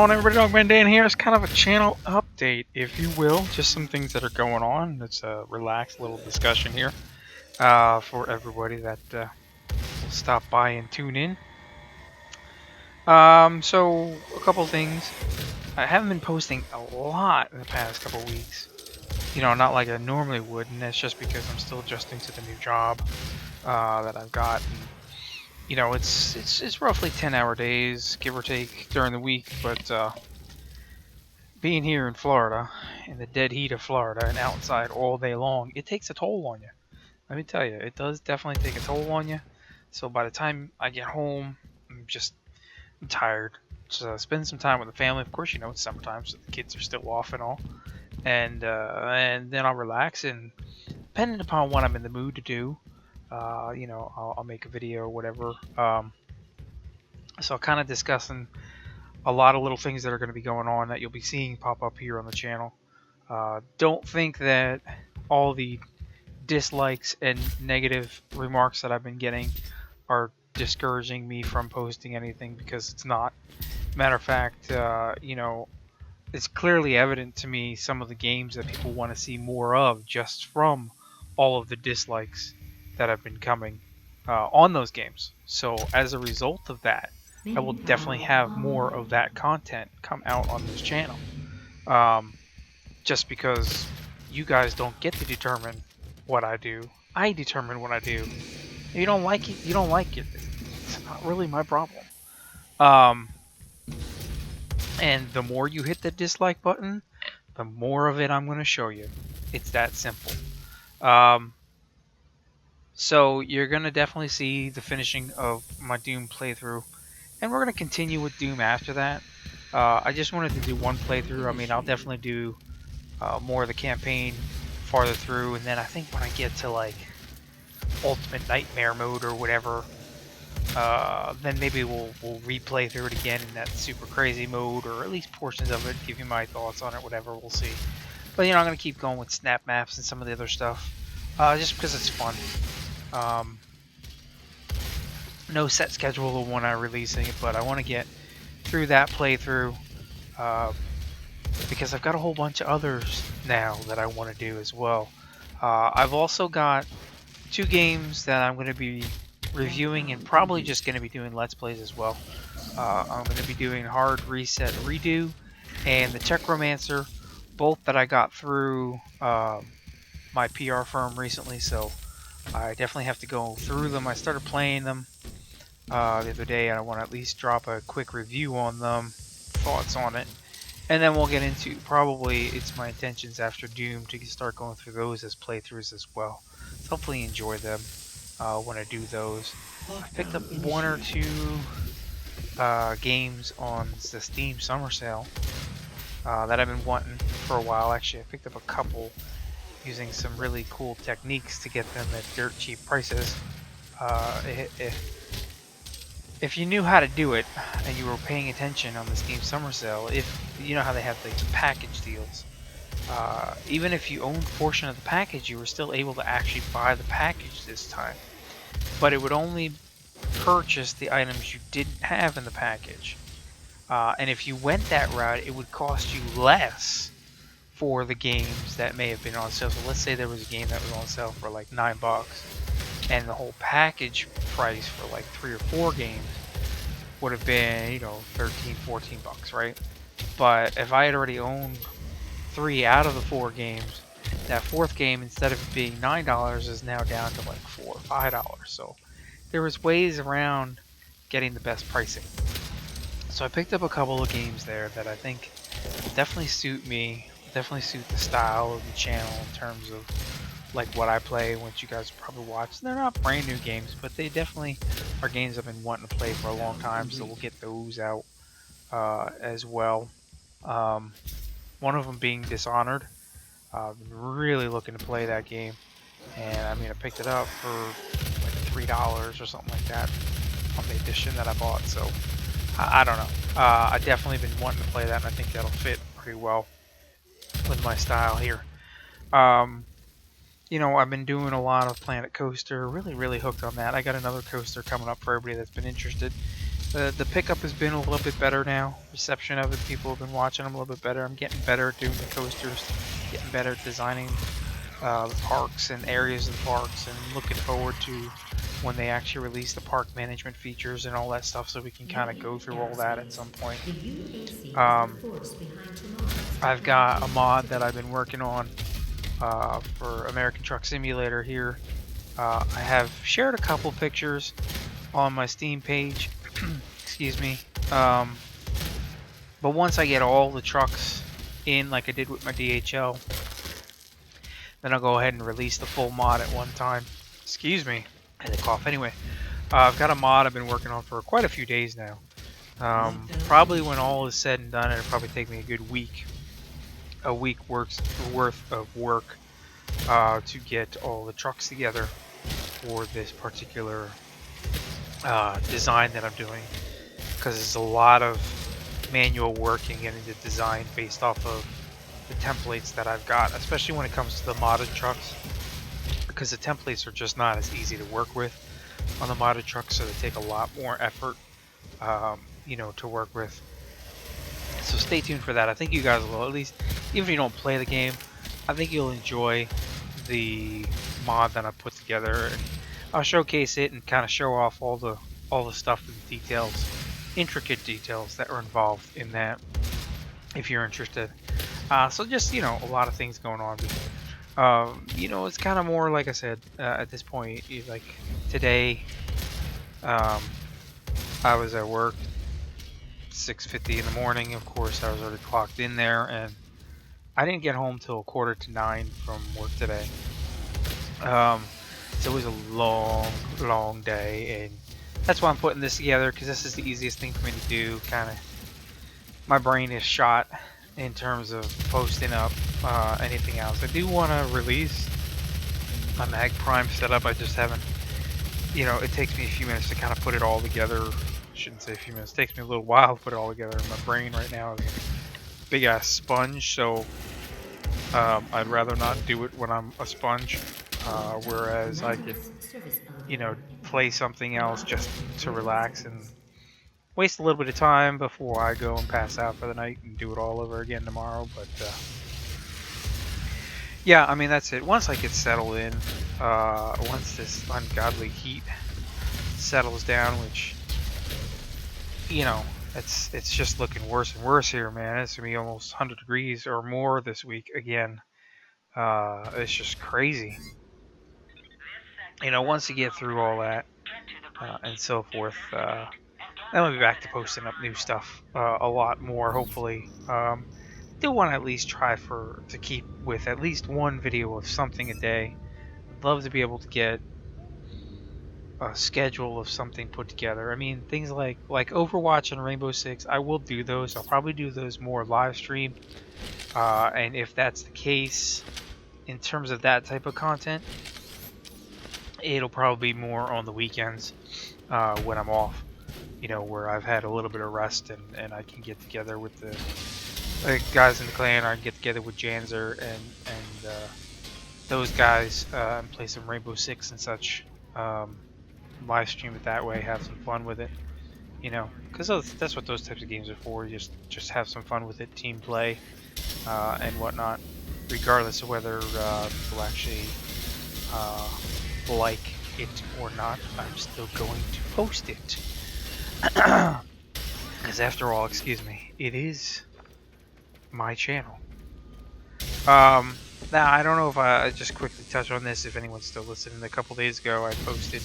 on, everybody? Dogman Dan here. It's kind of a channel update, if you will. Just some things that are going on. It's a relaxed little discussion here for everybody that will stop by and tune in. So a couple things. I haven't been posting a lot in the past couple weeks. You know, not like I normally would, and that's just because I'm still adjusting to the new job that I've got. And, you know, it's roughly 10-hour days, give or take, during the week, but being here in Florida, in the dead heat of Florida, and outside all day long, it takes a toll on you. Let me tell you, it does definitely take a toll on you. So by the time I get home, I'm tired. So I spend some time with the family. Of course, you know, it's summertime, so the kids are still off and all. And then I'll relax, and depending upon what I'm in the mood to do, you know, I'll make a video or whatever. So kind of discussing a lot of little things that are going to be going on that you'll be seeing pop up here on the channel. Don't think that all the dislikes and negative remarks that I've been getting are discouraging me from posting anything, because it's not. Matter of fact, you know, it's clearly evident to me some of the games that people want to see more of just from all of the dislikes that have been coming on those games. So as a result of that, I will definitely have more of that content come out on this channel. Just because you guys don't get to determine what I do. I determine what I do. If you don't like it, you don't like it. It's not really my problem. And the more you hit the dislike button, the more of it I'm going to show you. It's that simple. So you're going to definitely see the finishing of my Doom playthrough. And we're going to continue with Doom after that. I just wanted to do one playthrough. I mean, I'll definitely do more of the campaign farther through. And then I think when I get to like Ultimate Nightmare mode or whatever, then maybe we'll replay through it again in that super crazy mode, or at least portions of it, give you my thoughts on it, whatever, we'll see. But you know, I'm going to keep going with snap maps and some of the other stuff, just because it's fun. No set schedule of when I'm releasing it, but I want to get through that playthrough, because I've got a whole bunch of others now that I want to do as well. I've also got 2 games that I'm going to be reviewing, and probably just going to be doing Let's Plays as well. I'm going to be doing Hard Reset Redo and the Techromancer, both that I got through my PR firm recently, so I definitely have to go through them. I started playing them the other day, and I want to at least drop a quick review on them, thoughts on it, and then we'll get into, probably it's my intentions after Doom to start going through those as playthroughs as well. So hopefully you enjoy them when I do those. I picked up 1 or 2 games on the Steam Summer Sale that I've been wanting for a while. Actually, I picked up a couple using some really cool techniques to get them at dirt cheap prices. If you knew how to do it and you were paying attention on the Steam Summer Sale, if you know how they have the package deals, even if you owned a portion of the package, you were still able to actually buy the package this time. But it would only purchase the items you didn't have in the package. And if you went that route, it would cost you less for the games that may have been on sale. So let's say there was a game that was on sale for like $9, and the whole package price for like 3 or 4 games would have been, you know, 13, 14 bucks, right? But if I had already owned 3 out of the 4 games, that 4th game, instead of being $9, is now down to like $4 or $5. So there was ways around getting the best pricing. So I picked up a couple of games there that I think definitely suit me, definitely suit the style of the channel in terms of like what I play, what you guys probably watch. They're not brand new games, but they definitely are games I've been wanting to play for a long time, so we'll get those out as well. One of them being Dishonored. I've been really looking to play that game, and I mean, I picked it up for like $3 or something like that on the edition that I bought, so I don't know. I definitely been wanting to play that, and I think that'll fit pretty well with my style here. You know, I've been doing a lot of Planet Coaster, really hooked on that. I got another coaster coming up for everybody that's been interested. The pickup has been a little bit better now. Reception of it, people have been watching them a little bit better. I'm getting better at doing the coasters, getting better at designing the parks and areas of the parks, and looking forward to when they actually release the park management features and all that stuff, so we can kind of go through all that at some point. I've got a mod that I've been working on for American Truck Simulator here. I have shared a couple pictures on my Steam page. Excuse me. But once I get all the trucks in, like I did with my DHL, then I'll go ahead and release the full mod at one time. Excuse me. I had to cough. Anyway, I've got a mod I've been working on for quite a few days now. Probably when all is said and done, it'll probably take me a good week. A week worth of work to get all the trucks together for this particular design that I'm doing, because it's a lot of manual work and getting the design based off of the templates that I've got, especially when it comes to the modded trucks, because the templates are just not as easy to work with on the modded trucks, so they take a lot more effort, you know, to work with. So stay tuned for that. I think you guys will, at least, even if you don't play the game, I think you'll enjoy the mod that I put together, and I'll showcase it and kind of show off all the stuff and details, intricate details that are involved in that, if you're interested. So just, you know, a lot of things going on. You know, it's kind of more, like I said, at this point, like today, I was at work 6:50 in the morning. Of course, I was already clocked in there, and I didn't get home till 8:45 from work today. So it was a long day, and that's why I'm putting this together, because this is the easiest thing for me to do. Kind of, my brain is shot in terms of posting up anything else. I do want to release my Mag Prime setup. I just haven't, you know, it takes me a few minutes to kind of put it all together. I shouldn't say a few minutes. It takes me a little while to put it all together. My brain right now is a big ass sponge, so I'd rather not do it when I'm a sponge. Whereas I could, you know, play something else just to relax and waste a little bit of time before I go and pass out for the night and do it all over again tomorrow. But yeah, I mean, that's it. Once I get settled in, once this ungodly heat settles down, which, you know, it's just looking worse and worse here, man. It's gonna be almost 100 degrees or more this week again. It's just crazy. You know, once you get through all that and so forth, then we'll be back to posting up new stuff a lot more, hopefully. Do want to at least try to keep with at least one video of something a day. I'd love to be able to get a schedule of something put together. I mean, things like Overwatch and Rainbow Six, I will do those. I'll probably do those more live stream. And if that's the case, in terms of that type of content, it'll probably be more on the weekends when I'm off, you know, where I've had a little bit of rest, and I can get together with the guys in the clan, or I can get together with Janzer and those guys and play some Rainbow Six and such. Live stream it that way, have some fun with it, you know, because that's what those types of games are for. Just have some fun with it, team play and whatnot, regardless of whether people actually like it or not. I'm still going to post it, because after all, excuse me, it is my channel. Now, I don't know if I just quickly touch on this, if anyone's still listening. A couple days ago, I posted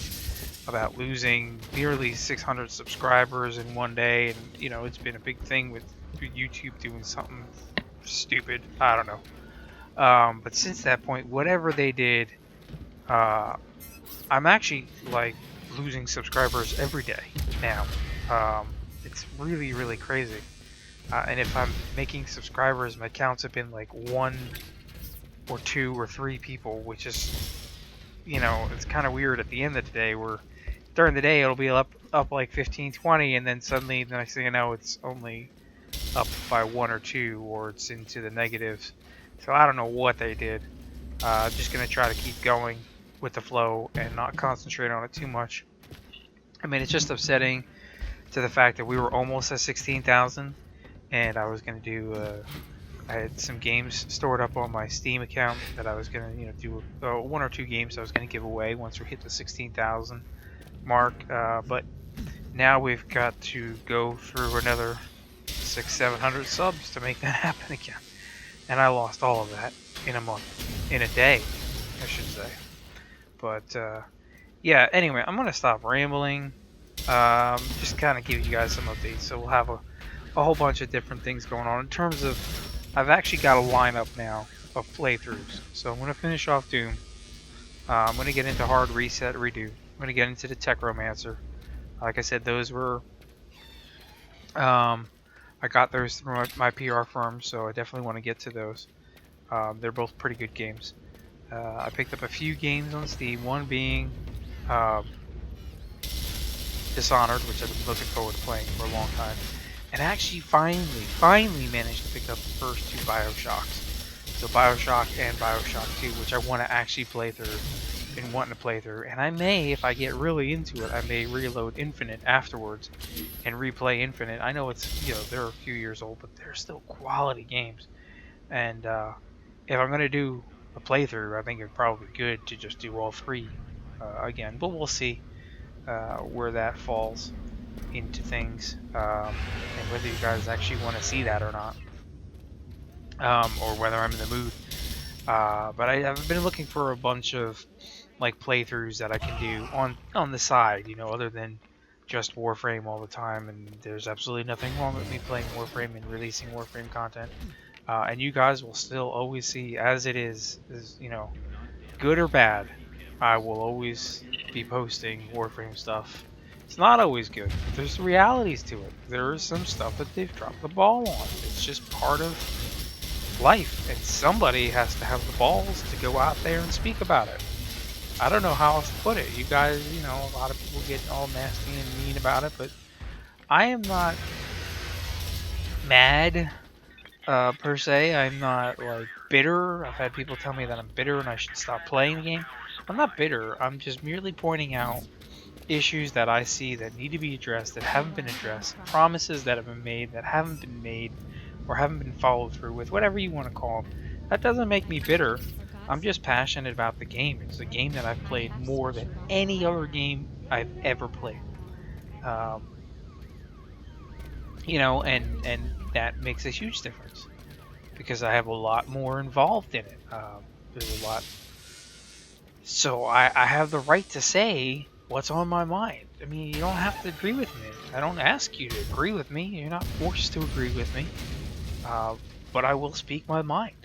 about losing nearly 600 subscribers in one day, and, you know, it's been a big thing with YouTube doing something stupid. I don't know. But since that point, whatever they did, I'm actually, like, losing subscribers every day now. It's really, really crazy. And if I'm making subscribers, my counts have been like 1 or 2 or 3 people, which is, you know, it's kind of weird at the end of the day, where during the day it'll be up like 15, 20, and then suddenly the next thing you know, it's only up by 1 or 2, or it's into the negatives. So I don't know what they did. I'm just going to try to keep going with the flow and not concentrate on it too much. I mean, it's just upsetting to the fact that we were almost at 16,000, and I was going to do. I had some games stored up on my Steam account that I was going to, do 1 or 2 games I was going to give away once we hit the 16,000 mark. But now we've got to go through another 600-700 subs to make that happen again. And I lost all of that in a month, in a day, I should say. But yeah, anyway, I'm going to stop rambling. Just kind of give you guys some updates. So we'll have a whole bunch of different things going on in terms of. I've actually got a lineup now of playthroughs. So I'm going to finish off Doom. I'm going to get into Hard Reset Redo. I'm going to get into the Techromancer. Like I said, those were... I got those through my PR firm, so I definitely want to get to those. They're both pretty good games. I picked up a few games on Steam, one being Dishonored, which I've been looking forward to playing for a long time. And actually finally managed to pick up the first 2 Bioshocks. So Bioshock and Bioshock 2, which I want to actually play through. Been wanting to play through. And I may, if I get really into it, I may reload Infinite afterwards and replay Infinite. I know it's, they're a few years old, but they're still quality games. And if I'm going to do a playthrough, I think it's probably good to just do all 3 again. But we'll see where that falls into things, and whether you guys actually want to see that or not, or whether I'm in the mood. But I've been looking for a bunch of like playthroughs that I can do on the side, other than just Warframe all the time. And there's absolutely nothing wrong with me playing Warframe and releasing Warframe content. And you guys will still always see, as it is good or bad, I will always be posting Warframe stuff. It's not always good. There's realities to it. There is some stuff that they've dropped the ball on. It's just part of life, and somebody has to have the balls to go out there and speak about it. I don't know how else to put it. You guys, a lot of people get all nasty and mean about it, but I am not mad per se. I'm not like bitter. I've had people tell me that I'm bitter and I should stop playing the game. I'm not bitter. I'm just merely pointing out issues that I see that need to be addressed that haven't been addressed, promises that have been made that haven't been made or haven't been followed through with, whatever you want to call them. That doesn't make me bitter. I'm just passionate about the game. It's a game that I've played more than any other game I've ever played. And that makes a huge difference because I have a lot more involved in it. There's a lot. So I have the right to say what's on my mind. I mean, you don't have to agree with me. I don't ask you to agree with me. You're not forced to agree with me. But I will speak my mind.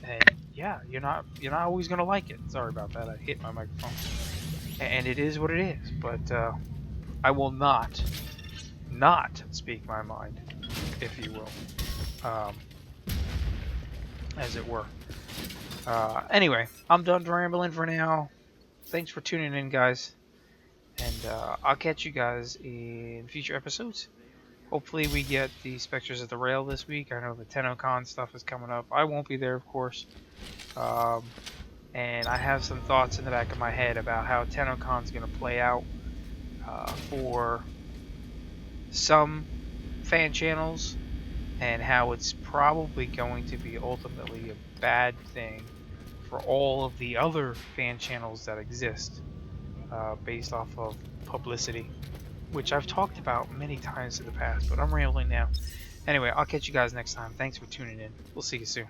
And yeah, you're not always gonna like it. Sorry about that. I hit my microphone. And it is what it is. But I will not speak my mind, if you will, as it were. Anyway, I'm done rambling for now. Thanks for tuning in, guys. And I'll catch you guys in future episodes. Hopefully we get the Spectres of the Rail this week. I know the TennoCon stuff is coming up. I won't be there, of course. And I have some thoughts in the back of my head about how TennoCon is going to play out for some fan channels, and how it's probably going to be ultimately a bad thing for all of the other fan channels that exist. Based off of publicity, which I've talked about many times in the past, but I'm rambling now. Anyway, I'll catch you guys next time. Thanks for tuning in. We'll see you soon.